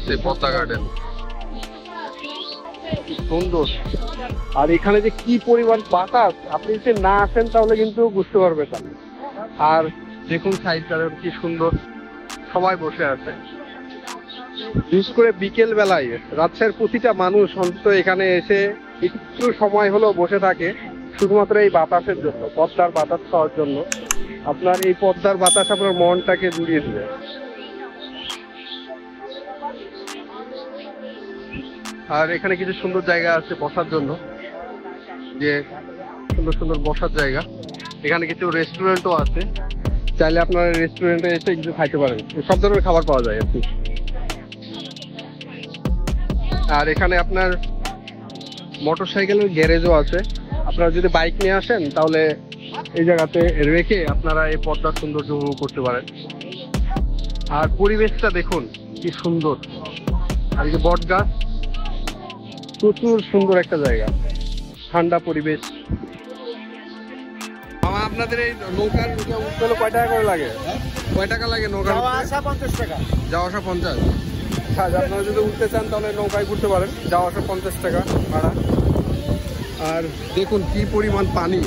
সেই পদ্মা গার্ডেন সুন্দর। আর এখানে যে কি পরিমাণ বাতাস, আপনি যদি না আসেন তাহলে কিন্তু বুঝতে পারবেন না। আর দেখুন সাইডটা কি সুন্দর, সবাই বসে আছে। বিশেষ করে বিকেল বেলায় রাজশাহীর প্রতিটা মানুষ অন্তত এখানে এসে একটু সময় হলেও বসে থাকে শুধুমাত্র এই বাতাসের জন্য, পদ্মার বাতাস খাওয়ার জন্য। আপনার এই পদ্মার বাতাস আপনার মনটাকে জুড়িয়ে দিবে। আর এখানে কিছু সুন্দর জায়গা আছে বসার জন্য, যে সুন্দর সুন্দর বসার জায়গা। এখানে কিছু রেস্টুরেন্টও আছে, চাইলে আপনারা রেস্টুরেন্টে এসে কিছু খাইতে পারেন, সব ধরনের খাবার পাওয়া যায় আর কি। আর এখানে আপনার মোটরসাইকেলের গ্যারেজও আছে, আপনারা যদি বাইক নিয়ে আসেন তাহলে এই জায়গাতে রেখে আপনারা এই পদ্মার সৌন্দর্য উপভোগ করতে পারেন। আর পরিবেশটা দেখুন কি সুন্দর, আর এই যে বট গাছ, প্রচুর সুন্দর একটা জায়গা, ঠান্ডা পরিবেশ। আপনাদের এই নৌকার উঠতে হলে কয় টাকা করে লাগে? কয় টাকা লাগে নৌকা? যাওয়া আসা 50 টাকা। যাওয়া আসা 50। আপনারা যদি উঠতে চান তাহলে নৌকায় ঘুরতে পারেন, যাওয়া আসা 50 টাকা ভাড়া। আর দেখুন কি পরিমাণ পানি,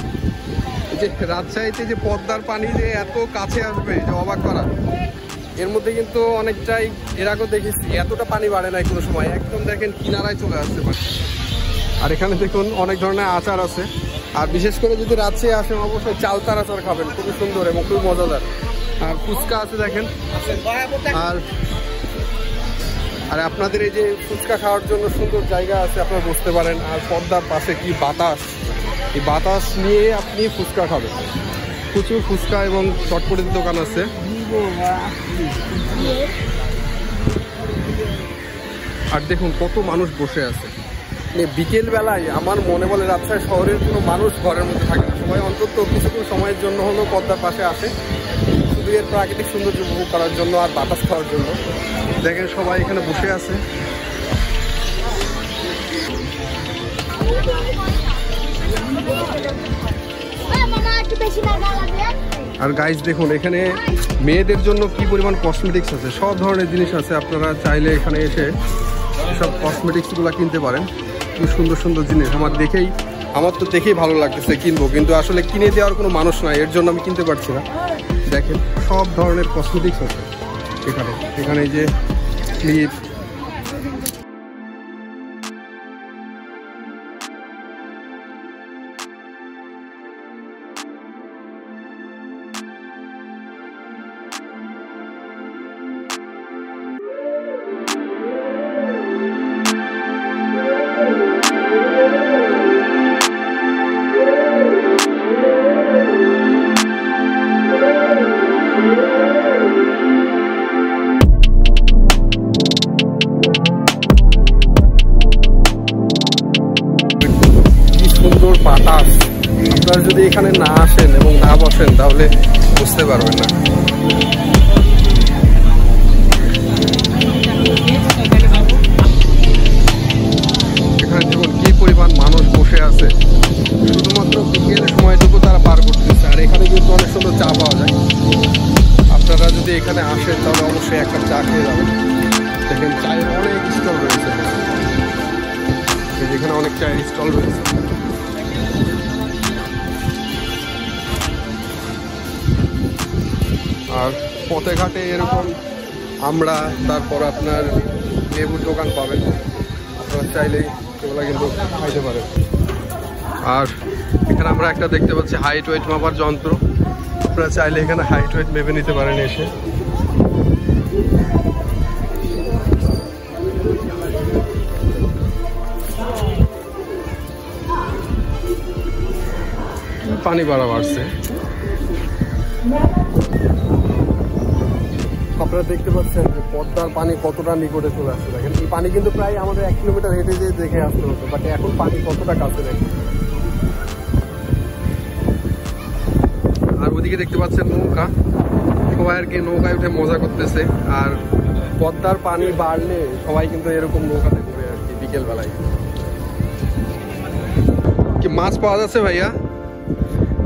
যে রাজশাহীতে যে পদ্মার পানি যে এত কাছে আসবে যে অবাক করা। এর মধ্যে কিন্তু অনেকটাই, এর আগেও দেখেছি এতটা পানি বাড়ে নাই কোনো সময়, একদম দেখেন কিনারায় চলে আসতে পারে। আর এখানে দেখুন অনেক ধরনের আচার আছে, আর বিশেষ করে যদি রাজশাহী আসেন অবশ্যই চালতার আচার খাবেন, খুবই সুন্দর এবং খুবই মজাদার। আর ফুচকা আছে দেখেন। আর আপনাদের এই যে ফুচকা খাওয়ার জন্য সুন্দর জায়গা আছে, আপনারা বসতে পারেন। আর পদ্মার পাশে কি বাতাস, এই বাতাস নিয়ে আপনি ফুচকা খাবেন। প্রচুর ফুচকা এবং চটপটির দোকান আছে। আর দেখুন কত মানুষ বসে আছে। বিকেল বেলায় আমার মনে বলে রাজশাহী শহরের কোনো মানুষ ঘরের মধ্যে থাকে না, সবাই অন্তত কিছুক্ষণ সময়ের জন্য হলেও পদ্মার পাশে আসে, শুধু এর প্রাকৃতিক সৌন্দর্য উপভোগ করার জন্য আর বাতাস খাওয়ার জন্য। দেখেন সবাই এখানে বসে আছে। আর গাইজ দেখুন এখানে মেয়েদের জন্য কি পরিমাণ কসমেটিক্স আছে, সব ধরনের জিনিস আছে। আপনারা চাইলে এখানে এসে সব কসমেটিক্সগুলো কিনতে পারেন। কি সুন্দর সুন্দর জিনিস, আমার তো দেখেই ভালো লাগতেছে, কিনবো, কিন্তু আসলে কিনে দেওয়ার কোনো মানুষ নাই, এর জন্য আমি কিনতে পারছি না। দেখেন সব ধরনের কসমেটিক্স আছে এখানে এই যে ক্লিপ, বাতাস। আপনারা যদি এখানে না আসেন এবং না বসেন তাহলে বুঝতে পারবেন না। এখানে দেখুন কি পরিমাণ মানুষ বসে আছে, শুধুমাত্র বিকেলের সময়টুকু তারা পার করতেছে। আর এখানে কিন্তু অনেক সুন্দর চা পাওয়া যায়, আপনারা যদি এখানে আসেন তাহলে অবশ্যই একটা চা খেয়ে যাবেন। দেখেন চায়ের অনেক স্টল রয়েছে, এখানে অনেক চায়ের স্টল রয়েছে। আর পথে ঘাটে এরকম আমরা, তারপর আপনার লেবুর দোকান পাবেন, আপনারা চাইলেই সেগুলো কিন্তু খাইতে পারেন। আর এখানে আমরা একটা দেখতে পাচ্ছি হাইট ওয়েট মাপার যন্ত্র, আপনারা চাইলে এখানে হাইট ওয়েট মেপে নিতে পারেন এসে। পানি বাড়া বাড়ছে, আপনারা দেখতে পাচ্ছেন যে পদ্মার পানি কতটা নিকটে চলে আসছে। দেখেন এই পানি কিন্তু প্রায় আমাদের 1 কিলোমিটার হেঁটে যেয়ে দেখে আসতে হতো, বাট এখন পানি কতটা কাছে দেখেন। আর ওদিকে দেখতে পাচ্ছেন নৌকা, সবাই আর কি নৌকায় উঠে মজা করতেছে। আর পদ্মার পানি বাড়লে সবাই কিন্তু এরকম নৌকাতে ঘুরে আর কি বিকেল বেলায়। কি মাছ পাওয়া যাচ্ছে ভাইয়া?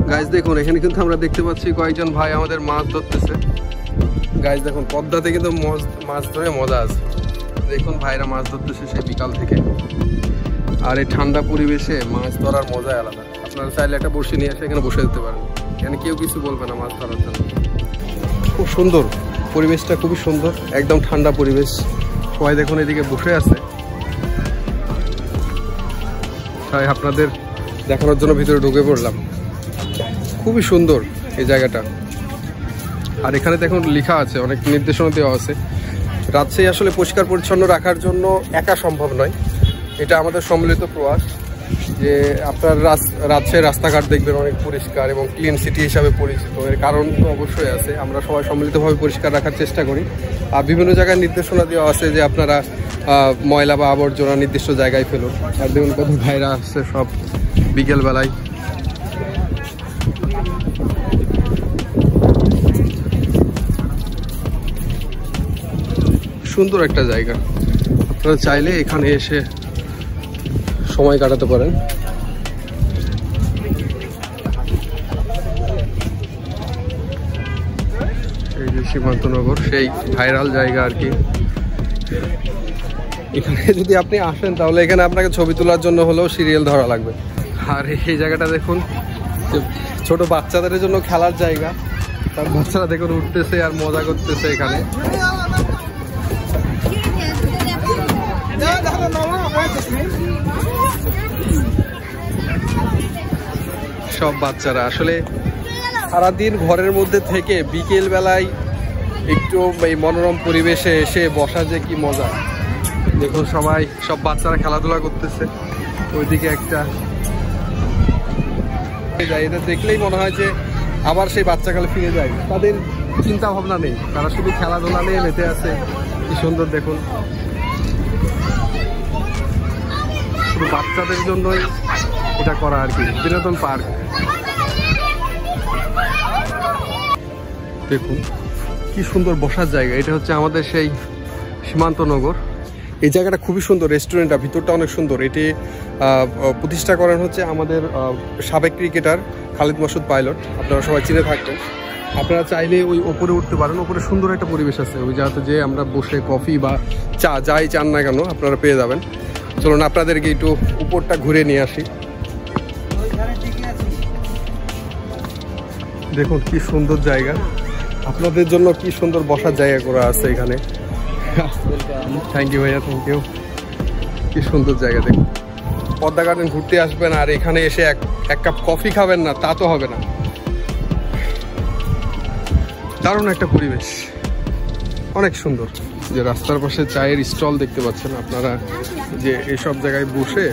গাইজ দেখুন এখানে কিন্তু আমরা দেখতে পাচ্ছি কয়েকজন ভাই আমাদের মাছ ধরতেছে। গাইজ দেখুন পদ্মাতে কিন্তু মাছ ধরে মজা আছে। দেখুন ভাইরা মাছ ধরতেছে সেই বিকাল থেকে, আর এই ঠান্ডা পরিবেশে মাছ ধরার মজাই আলাদা। আপনারা চাইলে একটা বসে নিয়ে এসে এখানে বসে দিতে পারেন, এখানে কেউ কিছু বলবে না মাছ ধরার জন্য। খুব সুন্দর পরিবেশটা, খুবই সুন্দর, একদম ঠান্ডা পরিবেশ। সবাই দেখুন এদিকে বসে আছে, তাই আপনাদের দেখানোর জন্য ভিতরে ঢুকে পড়লাম। খুবই সুন্দর এই জায়গাটা। আর এখানে দেখুন লেখা আছে, অনেক নির্দেশনা দেওয়া আছে। রাজশাহী আসলে পরিষ্কার পরিচ্ছন্ন রাখার জন্য একা সম্ভব নয়, এটা আমাদের সম্মিলিত প্রয়াস। যে আপনার রাজশাহীর রাস্তাঘাট দেখবেন অনেক পরিষ্কার এবং ক্লিন সিটি হিসাবে পরিচিত, এর কারণ তো অবশ্যই আছে। আমরা সবাই সম্মিলিতভাবে পরিষ্কার রাখার চেষ্টা করি। আর বিভিন্ন জায়গায় নির্দেশনা দেওয়া আছে যে আপনারা ময়লা বা আবর্জনা নির্দিষ্ট জায়গায় ফেলুন। আর দেখুন কত ভাইরা আসছে সব বিকেলবেলায়। সুন্দর একটা জায়গা, আপনারা চাইলে এখানে এসে সময় কাটাতে পারেন। এই যে সীমান্তনগর, সেই ভাইরাল জায়গা আর কি। এখানে যদি আপনি আসেন তাহলে এখানে আপনাকে ছবি তোলার জন্য হলেও সিরিয়াল ধরা লাগবে। আর এই জায়গাটা দেখুন, ছোট বাচ্চাদের জন্য খেলার জায়গা। তার বাচ্চারা দেখুন উঠতেছে আর মজা করতেছে এখানে। সব বাচ্চারা আসলে সারাদিন ঘরের মধ্যে থেকে বিকেল বেলায় একটু এই মনোরম পরিবেশে এসে বসা যে কি মজা। দেখুন সবাই, সব বাচ্চারা খেলাধুলা করতেছে। ওইদিকে একটা এটা দেখলেই মনে হয় যে আবার সেই বাচ্চাকালে ফিরে যায়। তাদের চিন্তা ভাবনা নেই, তারা শুধু খেলাধুলা নিয়ে মেতে আছে। কি সুন্দর দেখুন, শুধু বাচ্চাদের জন্যই এটা করা আর কি, বিনোদন পার্ক। দেখুন কি সুন্দর বসার জায়গা। এটা হচ্ছে আমাদের সেই সীমান্তনগর। এই জায়গাটা খুবই সুন্দর, রেস্টুরেন্টটা ভিতরটা অনেক সুন্দর। এটি প্রতিষ্ঠা করেন হচ্ছে আমাদের সাবেক ক্রিকেটার খালিদ মাসুদ পাইলট, আপনারা সবাই চিনে থাকবেন। আপনারা চাইলে ওই ওপরে উঠতে পারেন, ওপরে সুন্দর একটা পরিবেশ আছে। ওই জায়গাতে যে আমরা বসে কফি বা চা যাই চান না কেন আপনারা পেয়ে যাবেন। চলুন আপনাদেরকে একটু উপরটা ঘুরে নিয়ে আসি। দেখুন কি সুন্দর জায়গা, আপনাদের জন্য কি সুন্দর বসার জায়গা করা আছে এখানে। থ্যাংক ইউ ভাইয়া, থ্যাংক ইউ। কি সুন্দর জায়গা দেখুন। পদ্মা গার্ডেন ঘুরতে আসবেন আর এখানে এসে এক কাপ কফি খাবেন না তা তো হবে না। দারুণ একটা পরিবেশ, অনেক সুন্দর। যে রাস্তার পাশে চায়ের স্টল দেখতে পাচ্ছেন আপনারা, যে এসব জায়গায় বসে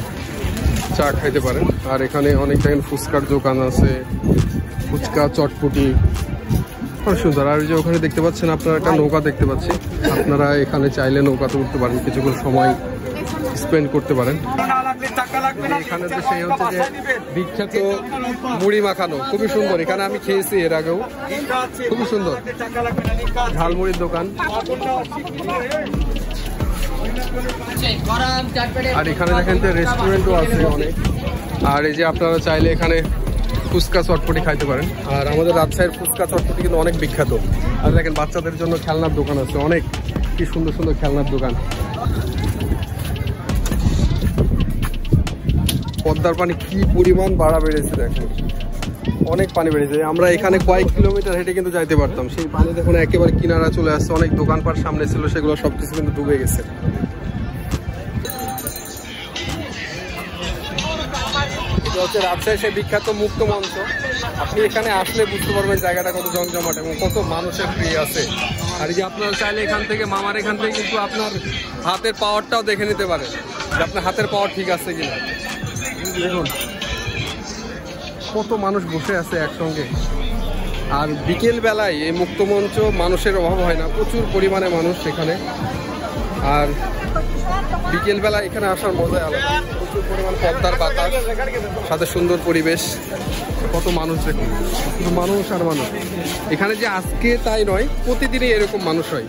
চা খাইতে পারেন। আর এখানে অনেক জায়গায় ফুচকার দোকান আছে, ফুচকা চটপটি, অনেক সুন্দর। আর যে ওখানে দেখতে পাচ্ছেন আপনারা একটা নৌকা দেখতে পাচ্ছি, আপনারা এখানে চাইলে নৌকাতে উঠতে পারেন, কিছুক্ষণ সময় স্পেন্ড করতে পারেন। এখানে তো সেই হচ্ছে যে বিখ্যাত মুড়ি মাখানো, খুবই সুন্দর। এখানে আমি খেয়েছি এর আগেও, খুবই সুন্দর ঝালমুড়ির দোকান। আর এখানে দেখেন যে রেস্টুরেন্টও আছে অনেক। আর এই যে আপনারা চাইলে এখানে ফুচকা চটপটি খাইতে পারেন। আর আমাদের রাজশাহীর ফুচকা চটপটি কিন্তু অনেক বিখ্যাত। আর দেখেন বাচ্চাদের জন্য খেলনার দোকান আছে অনেক, কি সুন্দর সুন্দর খেলনার দোকান। পদ্মার পানি কি পরিমাণ বাড়া বেড়েছে দেখুন, অনেক পানি বেড়েছে। আমরা এখানে কয়েক কিলোমিটার হেঁটে কিন্তু যাইতে পারতাম, সেই পানি দেখুন একেবারে কিনারা চলে আসছে। অনেক দোকানপাট সামনে ছিল, সেগুলো সবকিছু কিন্তু ডুবে গেছে। হচ্ছে রাজশাহী সেই বিখ্যাত মুক্ত মঞ্চ। আপনি এখানে আসলে বুঝতে পারবেন জায়গাটা কত জমজমাট এবং কত মানুষের ভিড় আছে। আর এই যে আপনারা চাইলে এখান থেকে মামার এখান থেকে কিন্তু আপনার হাতের পাওয়ারটাও দেখে নিতে পারেন যে আপনার হাতের পাওয়ার ঠিক আছে কিনা। দেখুন কত মানুষ বসে আছে একসঙ্গে। আর বিকেল বেলায় এই মুক্ত মঞ্চ মানুষের অভাব হয় না, প্রচুর পরিমাণে মানুষ এখানে। আর বিকেল বেলা এখানে আসার মজাই আলাদা, প্রচুর পরিমাণ পদ্মার বাতাস, সাথে সুন্দর পরিবেশ, কত মানুষ দেখুন, শুধু মানুষ আর মানুষ। এখানে যে আজকে তাই নয়, প্রতিদিনই এরকম মানুষ হয়।